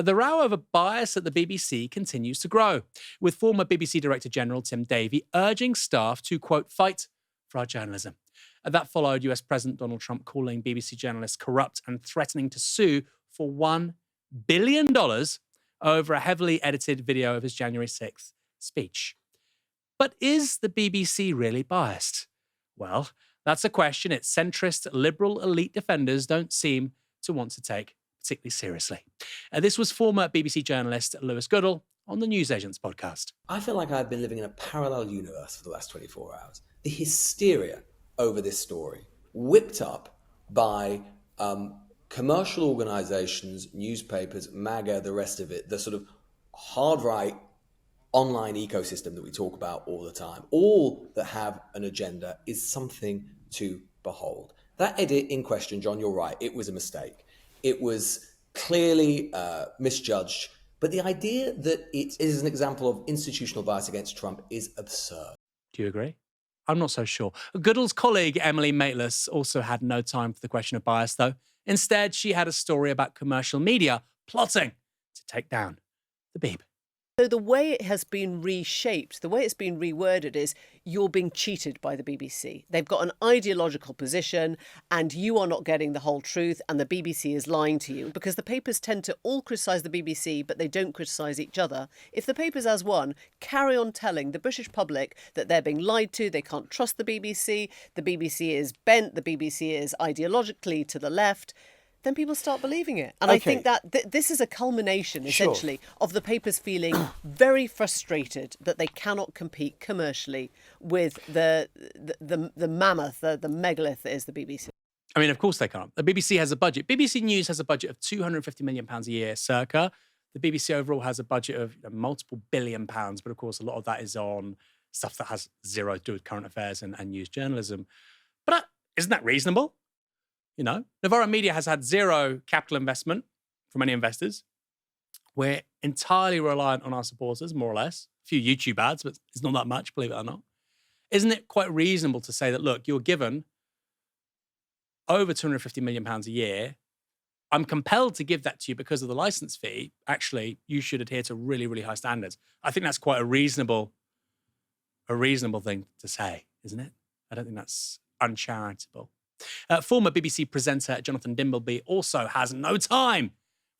The row over bias at the BBC continues to grow, with former BBC Director General Tim Davie urging staff to, quote, fight for our journalism. That followed US President Donald Trump calling BBC journalists corrupt and threatening to sue for $1 billion over a heavily edited video of his January 6th speech. But is the BBC really biased? Well, that's a question its centrist, liberal elite defenders don't seem to want to take particularly seriously. This was former BBC journalist Lewis Goodall on the Newsagents podcast. I feel like I've been living in a parallel universe for the last 24 hours. The hysteria over this story, whipped up by commercial organizations, newspapers, MAGA, the rest of it, the sort of hard right online ecosystem that we talk about all the time, all that have an agenda, is something to behold. That edit in question, John, you're right, it was a mistake. It was clearly misjudged, but the idea that it is an example of institutional bias against Trump is absurd. Do you agree? I'm not so sure. Goodall's colleague, Emily Maitlis, also had no time for the question of bias, though. Instead, she had a story about commercial media plotting to take down the Beeb. So the way it has been reshaped, the way it's been reworded is you're being cheated by the BBC. They've got an ideological position and you are not getting the whole truth and the BBC is lying to you, because the papers tend to all criticise the BBC but they don't criticise each other. If the papers as one carry on telling the British public that they're being lied to, they can't trust the BBC is bent, the BBC is ideologically to the left, then people start believing it. And I think that this is a culmination, essentially, of the papers feeling very frustrated that they cannot compete commercially with the mammoth, the megalith that is the BBC. I mean, of course they can't. The BBC has a budget. BBC News has a budget of £250 million a year, circa. The BBC overall has a budget of multiple billion pounds, but of course a lot of that is on stuff that has zero to do with current affairs and news journalism. But isn't that reasonable? You know, Novara Media has had zero capital investment from any investors. We're entirely reliant on our supporters, more or less. A few YouTube ads, but it's not that much, believe it or not. Isn't it quite reasonable to say that, look, you're given over £250 million a year. I'm compelled to give that to you because of the license fee. Actually, you should adhere to really, really high standards. I think that's quite a reasonable thing to say, isn't it? I don't think that's uncharitable. Former BBC presenter Jonathan Dimbleby also has no time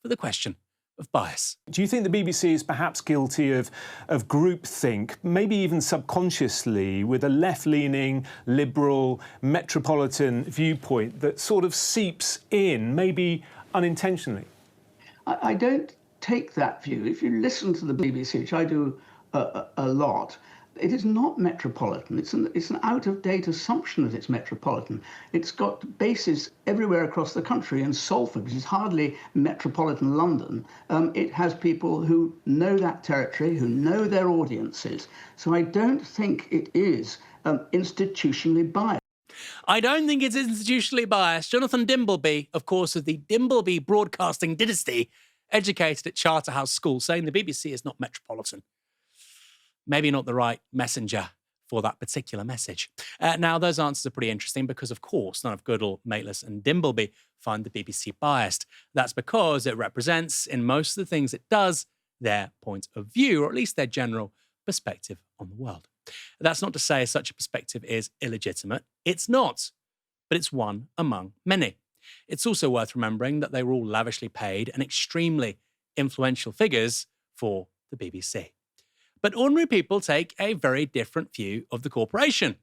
for the question of bias. Do you think the BBC is perhaps guilty of groupthink, maybe even subconsciously, with a left-leaning, liberal, metropolitan viewpoint that sort of seeps in, maybe unintentionally? I don't take that view. If you listen to the BBC, which I do a lot, it is not metropolitan. It's an out-of-date assumption that it's metropolitan. It's got bases everywhere across the country. In Salford, which is hardly metropolitan London, it has people who know that territory, who know their audiences. So I don't think it is institutionally biased. I don't think it's institutionally biased. Jonathan Dimbleby, of course, of the Dimbleby Broadcasting Dynasty, educated at Charterhouse School, saying the BBC is not metropolitan. Maybe not the right messenger for that particular message. Now, those answers are pretty interesting because, of course, none of Goodall, Maitlis and Dimbleby find the BBC biased. That's because it represents, in most of the things it does, their point of view, or at least their general perspective on the world. That's not to say such a perspective is illegitimate. It's not, but it's one among many. It's also worth remembering that they were all lavishly paid and extremely influential figures for the BBC. But ordinary people take a very different view of the corporation.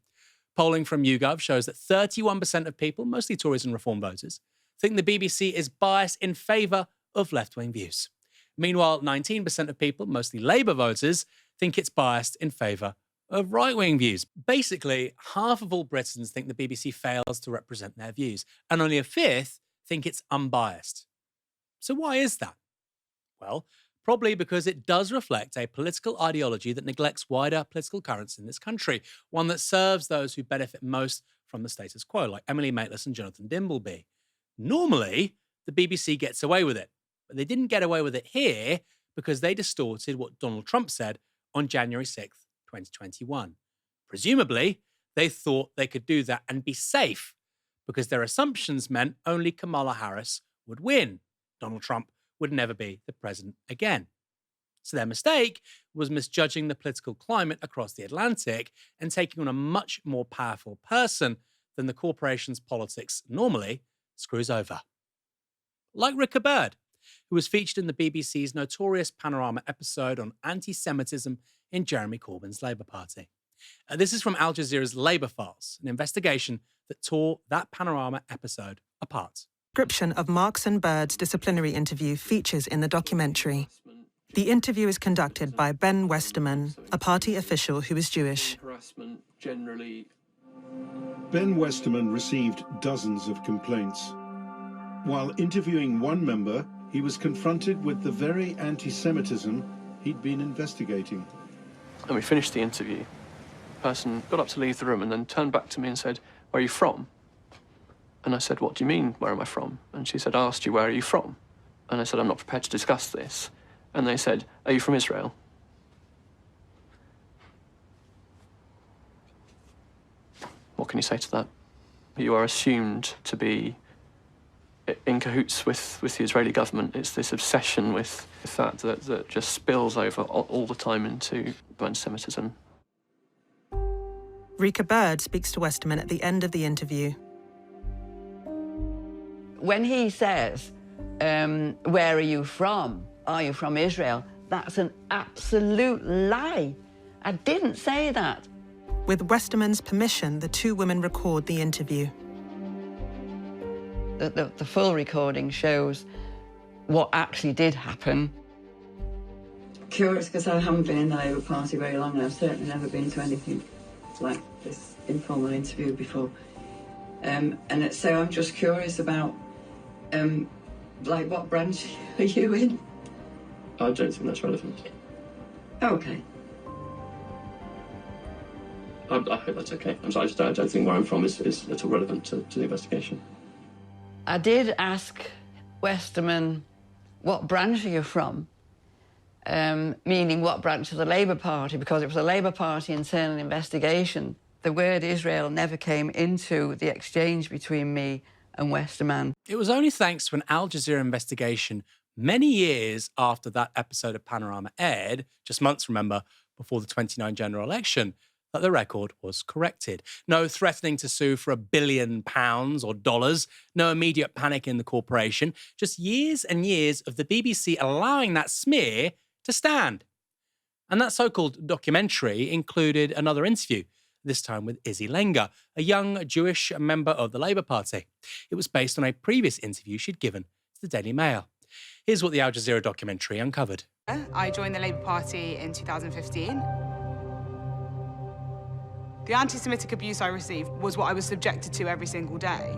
Polling from YouGov shows that 31% of people, mostly Tories and Reform voters, think the BBC is biased in favour of left-wing views. Meanwhile, 19% of people, mostly Labour voters, think it's biased in favour of right-wing views. Basically, half of all Britons think the BBC fails to represent their views, and only a fifth think it's unbiased. So why is that? Well, probably because it does reflect a political ideology that neglects wider political currents in this country, one that serves those who benefit most from the status quo, like Emily Maitlis and Jonathan Dimbleby. Normally, the BBC gets away with it, but they didn't get away with it here because they distorted what Donald Trump said on January 6th, 2021. Presumably, they thought they could do that and be safe because their assumptions meant only Kamala Harris would win. Donald Trump would never be the president again. So their mistake was misjudging the political climate across the Atlantic and taking on a much more powerful person than the corporation's politics normally screws over. Like Ricker Bird, who was featured in the BBC's notorious Panorama episode on anti-Semitism in Jeremy Corbyn's Labour Party. This is from Al Jazeera's Labour Files, an investigation that tore that Panorama episode apart. Description of Marks and Bird's disciplinary interview features in the documentary. The interview is conducted by Ben Westerman, a party official who is Jewish. Ben Westerman received dozens of complaints. While interviewing one member, he was confronted with the very anti-Semitism he'd been investigating. And we finished the interview. The person got up to leave the room and then turned back to me and said, "Where are you from?" And I said, "What do you mean, where am I from?" And she said, "I asked you, where are you from?" And I said, "I'm not prepared to discuss this." And they said, "Are you from Israel?" What can you say to that? You are assumed to be in cahoots with the Israeli government. It's this obsession with that just spills over all the time into anti-Semitism. Rika Bird speaks to Westerman at the end of the interview. When he says, "Where are you from? Are you from Israel?" That's an absolute lie. I didn't say that. With Westerman's permission, the two women record the interview. The full recording shows what actually did happen. Curious because I haven't been in the Labour Party very long, and I've certainly never been to anything like this informal interview before. So I'm just curious about, like, what branch are you in? I don't think that's relevant. Okay. I hope that's okay. I don't think where I'm from is at all relevant to the investigation. I did ask Westerman, "What branch are you from?" Meaning what branch of the Labour Party, because it was a Labour Party internal investigation. The word Israel never came into the exchange between me and Westerman. It was only thanks to an Al Jazeera investigation many years after that episode of Panorama aired, just months, remember, before the 29 general election, that the record was corrected. No threatening to sue for £1 billion or dollars, no immediate panic in the corporation, just years and years of the BBC allowing that smear to stand. And that so-called documentary included another interview, this time with Izzy Lenga, a young Jewish member of the Labour Party. It was based on a previous interview she'd given to the Daily Mail. Here's what the Al Jazeera documentary uncovered. I joined the Labour Party in 2015. The anti-Semitic abuse I received was what I was subjected to every single day.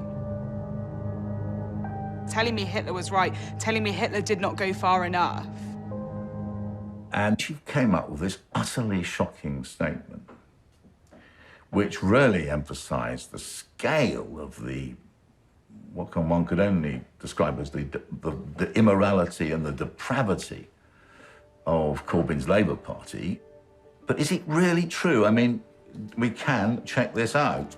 Telling me Hitler was right, telling me Hitler did not go far enough. And she came up with this utterly shocking statement, which really emphasised the scale of one could only describe as the immorality and the depravity of Corbyn's Labour Party. But is it really true? I mean, we can check this out.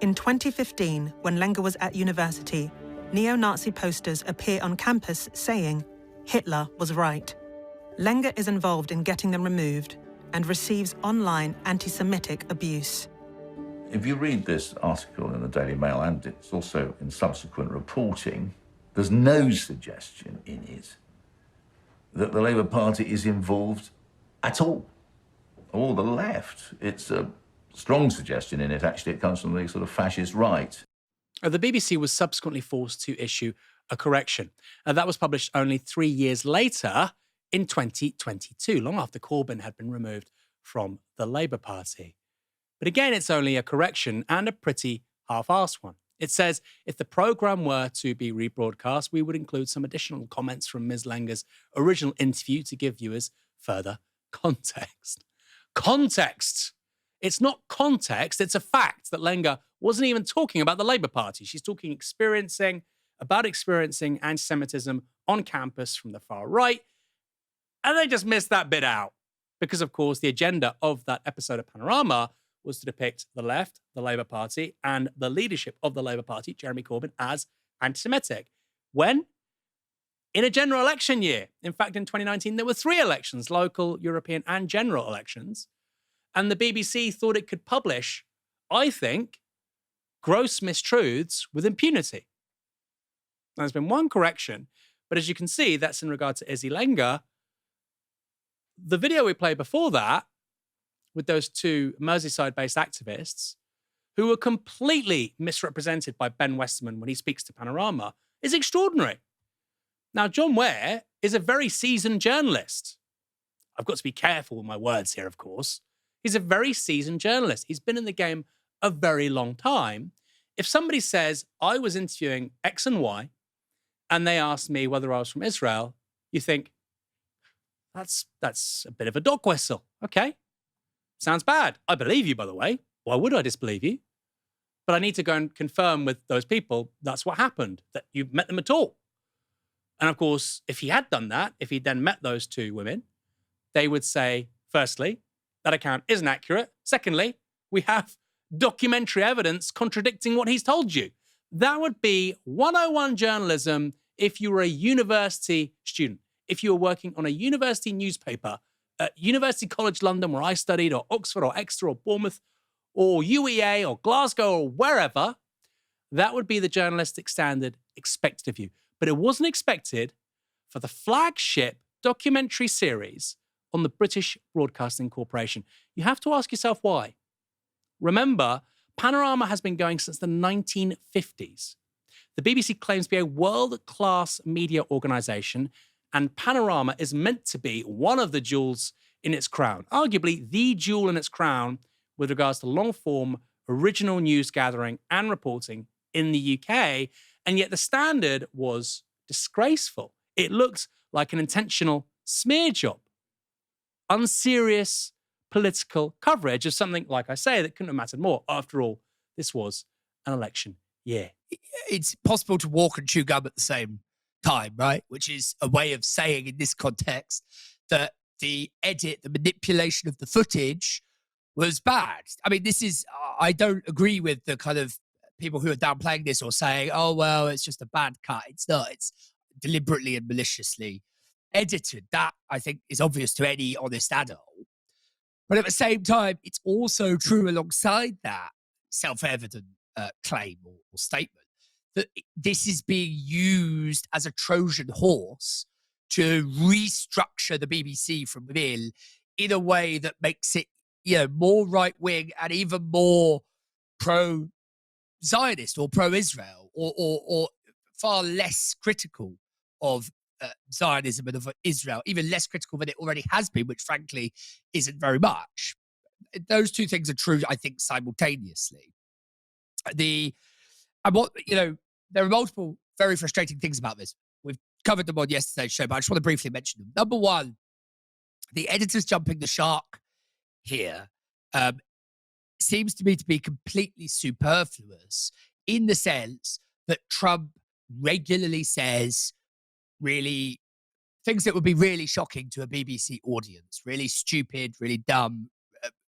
In 2015, when Lenga was at university, neo-Nazi posters appear on campus saying, "Hitler was right." Lenga is involved in getting them removed and receives online anti-Semitic abuse. If you read this article in the Daily Mail, and it's also in subsequent reporting, there's no suggestion in it that the Labour Party is involved at all, or the left. It's a strong suggestion in it, actually. It comes from the sort of fascist right. The BBC was subsequently forced to issue a correction. That was published only 3 years later, in 2022, long after Corbyn had been removed from the Labour Party. But again, it's only a correction, and a pretty half-assed one. It says, if the programme were to be rebroadcast, we would include some additional comments from Ms. Lenga's original interview to give viewers further context. Context! It's not context, it's a fact that Lenga wasn't even talking about the Labour Party. She's talking about experiencing anti-Semitism on campus from the far right, and they just missed that bit out. Because, of course, the agenda of that episode of Panorama was to depict the left, the Labour Party, and the leadership of the Labour Party, Jeremy Corbyn, as anti-Semitic. When? In a general election year. In fact, in 2019, there were 3 elections, local, European, and general elections. And the BBC thought it could publish, I think, gross mistruths with impunity. Now, there's been one correction, but as you can see, that's in regard to Izzy Lenga. The video we played before that, with those 2 Merseyside-based activists, who were completely misrepresented by Ben Westerman when he speaks to Panorama, is extraordinary. Now, John Ware is a very seasoned journalist. I've got to be careful with my words here, of course. He's a very seasoned journalist. He's been in the game a very long time. If somebody says, I was interviewing X and Y, and they asked me whether I was from Israel, you think, that's a bit of a dog whistle. Okay. Sounds bad. I believe you, by the way. Why would I disbelieve you? But I need to go and confirm with those people that's what happened, that you've met them at all. And of course, if he had done that, if he'd then met those 2 women, they would say, firstly, that account isn't accurate. Secondly, we have documentary evidence contradicting what he's told you. That would be 101 journalism if you were a university student. If you were working on a university newspaper at University College London, where I studied, or Oxford, or Exeter, or Bournemouth, or UEA, or Glasgow, or wherever, that would be the journalistic standard expected of you. But it wasn't expected for the flagship documentary series on the British Broadcasting Corporation. You have to ask yourself why. Remember, Panorama has been going since the 1950s. The BBC claims to be a world-class media organisation, and Panorama is meant to be one of the jewels in its crown, arguably the jewel in its crown with regards to long-form, original news gathering and reporting in the UK, and yet the standard was disgraceful. It looked like an intentional smear job. Unserious political coverage of something, like I say, that couldn't have mattered more. After all, this was an election year. It's possible to walk and chew gum at the same time, right? Which is a way of saying in this context that the edit, the manipulation of the footage was bad. I mean, I don't agree with the kind of people who are downplaying this or saying, oh, well, it's just a bad cut. It's not. It's deliberately and maliciously edited. That, I think, is obvious to any honest adult. But at the same time, it's also true alongside that self-evident claim or statement that this is being used as a Trojan horse to restructure the BBC from within in a way that makes it, more right-wing and even more pro-Zionist or pro-Israel or far less critical of Zionism and of Israel, even less critical than it already has been, which frankly isn't very much. Those 2 things are true, I think, simultaneously. There are multiple very frustrating things about this. We've covered them on yesterday's show, but I just want to briefly mention them. Number one, the editors jumping the shark here seems to me to be completely superfluous in the sense that Trump regularly says really things that would be really shocking to a BBC audience, really stupid, really dumb,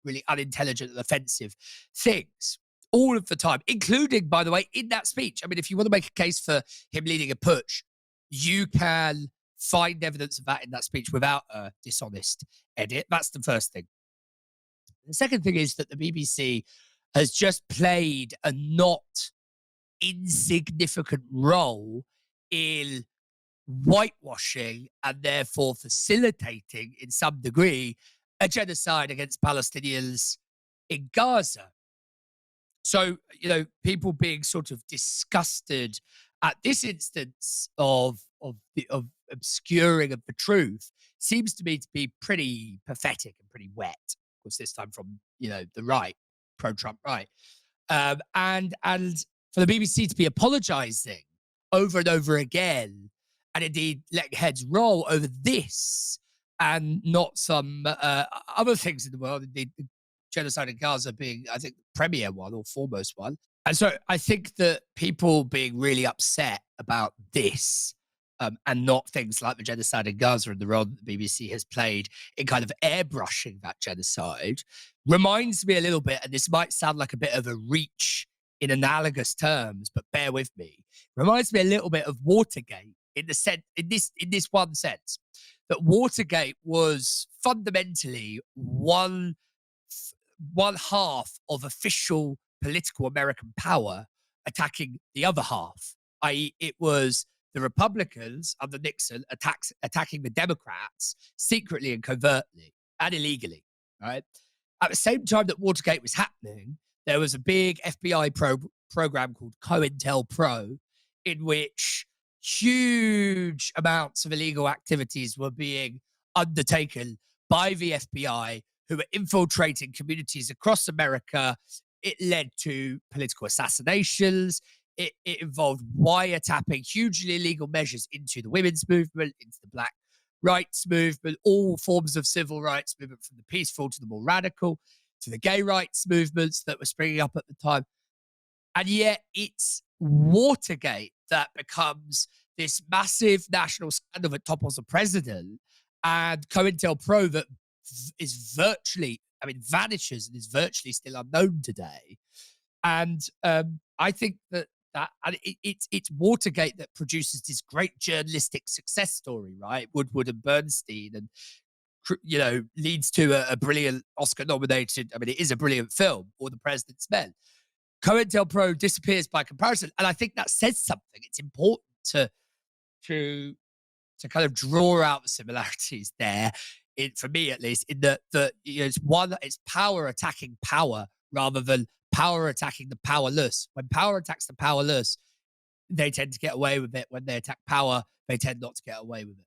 really unintelligent and offensive things all of the time, including, by the way, in that speech. I mean, if you want to make a case for him leading a putsch, you can find evidence of that in that speech without a dishonest edit. That's the first thing. The second thing is that the BBC has just played a not insignificant role in whitewashing and therefore facilitating, in some degree, a genocide against Palestinians in Gaza. So, people being sort of disgusted at this instance of obscuring of the truth seems to me to be pretty pathetic and pretty wet. Of course, this time from, the right, pro-Trump right. And for the BBC to be apologising over and over again, and indeed letting heads roll over this and not some other things in the world, indeed the genocide in Gaza being, I think, the premier one or foremost one. And so I think that people being really upset about this and not things like the genocide in Gaza and the role that the BBC has played in kind of airbrushing that genocide, reminds me a little bit, and this might sound like a bit of a reach in analogous terms, but bear with me, reminds me a little bit of Watergate in this one sense, that Watergate was fundamentally one half of official political American power attacking the other half, i.e., it was the Republicans under Nixon attacking the Democrats secretly and covertly and illegally, right? At the same time that Watergate was happening, there was a big FBI program called COINTELPRO, in which huge amounts of illegal activities were being undertaken by the FBI, who were infiltrating communities across America. It led to political assassinations. It involved wiretapping hugely illegal measures into the women's movement, into the black rights movement, all forms of civil rights movement, from the peaceful to the more radical, to the gay rights movements that were springing up at the time. And yet it's Watergate that becomes this massive national scandal that topples the president, and COINTELPRO that is virtually, vanishes and is virtually still unknown today. And I think that it's Watergate that produces this great journalistic success story, right? Woodward and Bernstein, and leads to a brilliant Oscar-nominated. It is a brilliant film, Or the President's Men. COINTELPRO disappears by comparison, and I think that says something. It's important to kind of draw out the similarities there, for me at least, in that it's power attacking power rather than power attacking the powerless. When power attacks the powerless, they tend to get away with it. When they attack power, they tend not to get away with it.